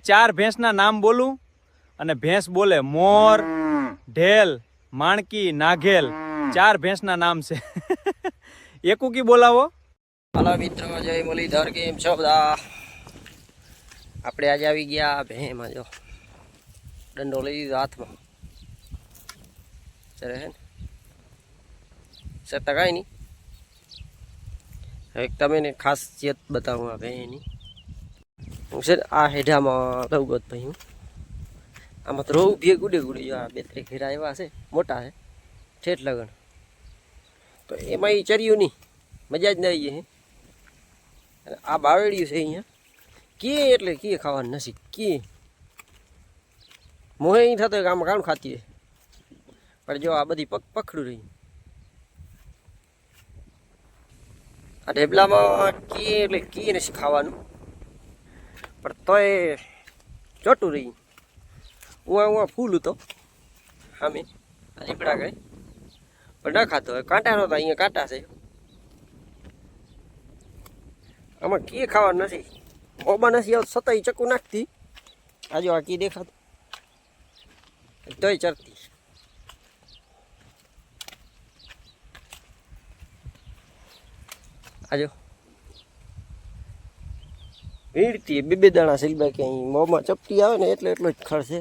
ચાર ભેંસના નામ બોલું અને ભેંસ બોલે મોર, ઢેલ, માણકી, નાઘેલ. ચાર ભેંસના નામ છે. એકુકી બોલાવો. હાલો મિત્રો, જય મુરલીધર, કેમ છો બધા? આપણે આજે આવી ગયા ભેંમાં. જો દંડો લઈ લીધો હાથમાં. ચરે હે ને સત્તા કાંઈ નહીં. હવે તમને ખાસિયત બતાવું આ ભેંની. હું છે આ હેઢામાં રહું ગત ભાઈ. હું આમાં તો રહું ભે ગુડે ગુડે. આ બે ત્રણ ઘેરા એવા છે, મોટા છે, ઠેઠ લગન. તો એમાં એ ચર્યું નહીં, મજા જ ન આવી. હે આ બાવળિયું છે અહીંયા. કે એટલે કે ખાવાનું નથી. કે મોહે અહીં થતો કે આમાં કામ ખાતી હોય. પણ જો આ બધી પકડું રહી. આ ઢેબલામાં કે એટલે કે નથી ખાવાનું, પણ તોય ચોટું રહી. હું ફૂલ હતો સામે લીપડા ગઈ, પણ ન ખાતો. હવે કાંટા નહોતા, અહીંયા કાંટા છે. આમાં કે ખાવાનું નથી. ઓબા નથી આવતું, સતાઈ ચક્કુ નાખતી. આજો આ કી દેખાતું તોય ચરતી. આજો વીડતી બે દાણા સિલબા કે અહીં મોંમાં ચપટી આવે ને એટલે એટલો જ ખર્ચે.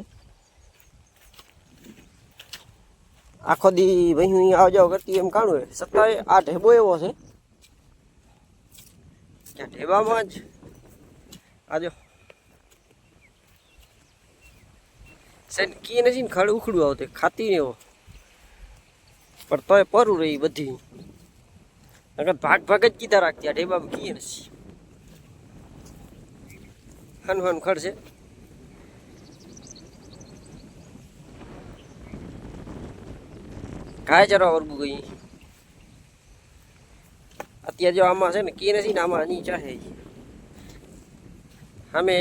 આખો દી ભાઈ અહીં આવ જાવ કરતી એમ કાણું હોય. સત્તાએ આ ઢેબો એવો છે કે ઢેબામાં જ આજો સેન કી નથી ને ખડ ઉખડું આવતું ખાતી ને એવો. પણ તોય પરું રહી બધી. નકર ભાગ ભાગ જ કીધા રાખતી. આ ઢેબામાં કી નથી. હન ખડશે. ગાય ચરવા વર્ગું ગઈ. અત્યારે જો આમાં છે ને કી નથી ને આમાં ની ચાહે. સામે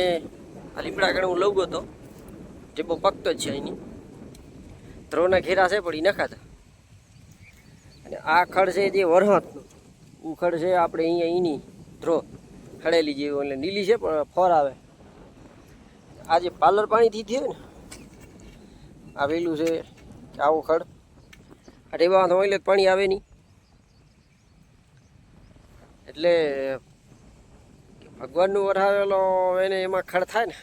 આ લીમડા ગણે હું લઉં ગયો તો જે બહુ પકતો જ છે એની. ધ્રોના ઘેરા છે પણ એ નખાતા. અને આ ખડ છે જે વરહતનું ઉખડ છે આપણે અહીંયા એની ધ્રો ખડેલી જેવું. એટલે નીલી છે પણ ફર આવે. આ જે પાર્લર પાણીથી થયું ને આ વેલું છે કે આવું ખડ. આ ઢેબામાં હોય એટલે પાણી આવે નહીં. એટલે ભગવાનનું વરાવેલો એને એમાં ખડ થાય ને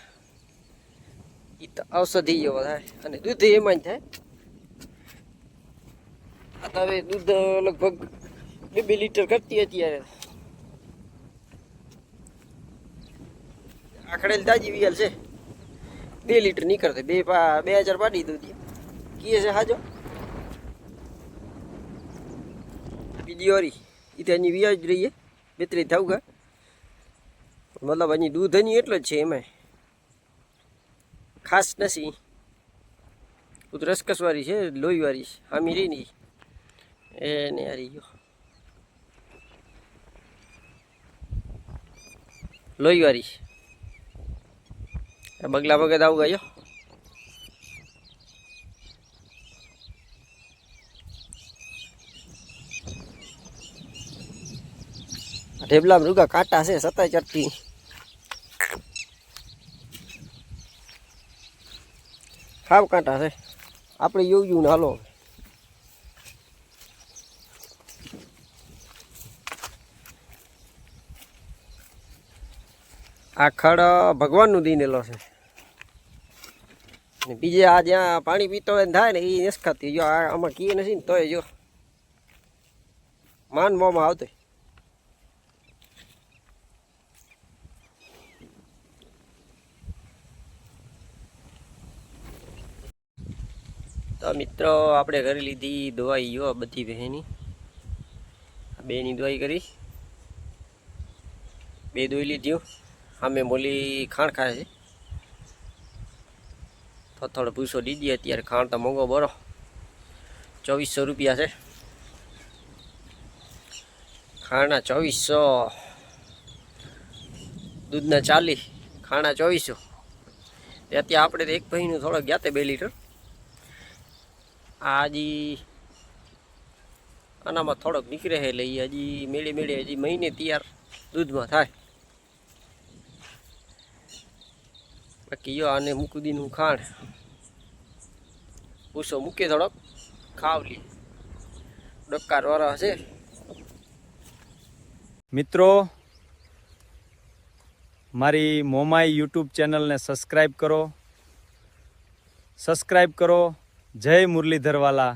એ તો ઔષધિ જેવો થાય. અને દૂધ એમાં જ થાય. આ તો હવે દૂધ લગભગ 2 લીટર કરતી અત્યારે. આખડેલ તાજી વિયાલ છે 2 લીટર નીકળશે. 2000 પાડી દઉં કીએ છે હાજો. બીજી ઓરી એ તો એની વ્યાજ રહીએ 2-3 થવું ગયા. મતલબ એની દૂધ એની એટલો જ છે. એમાં ખાસ નથી. રસકસવાળી છે, લોહીવાળી હામી રહી નહીં એને હારી ગયો. લોહીવાળી બગલા વગર આવું ગયો. ઢેબલા મૃગા કાંટા છે સતાય ચટતી. ખાવ કાંટા છે. આપણે યોગ્યું ને હાલો. આ ખડ ભગવાનનું દીનેલો છે. ને બીજે આ જ્યાં પાણી પીતો હોય થાય ને એ નથી ખાતી. જો આમાં કીએ નથી ને તોય જો માન મોમાં આવતો. તો મિત્રો આપણે કરી લીધી દવાઈ. જો બધી બહેની બેની દવાઈ કરી. 2 દોઈ લીધી. અમે મોલી ખાણ ખાય છે તો થોડો પૂછો દીધી. અત્યારે ખાણ તો મોંઘો બરો 2400 રૂપિયા છે. ખાણા 2400, દૂધના 40, ખાણા 2400. અત્યારે આપણે તો એક ભાઈનું થોડોક ગયા તે 2 લીટર. આ હજી આનામાં થોડોક નીકળે છે. એટલે હજી મેળે હજી મહિને તૈયાર દૂધમાં થાય. બાકી યો આને મૂકી દીનું ખાણ પૂછો મૂકી થોડોક ખાવ લી ડક્કાર વાળા છે. મિત્રો, મારી મોમાઈ યુટ્યુબ ચેનલને સબસ્ક્રાઈબ કરો. જય મુરલીધરવાલા.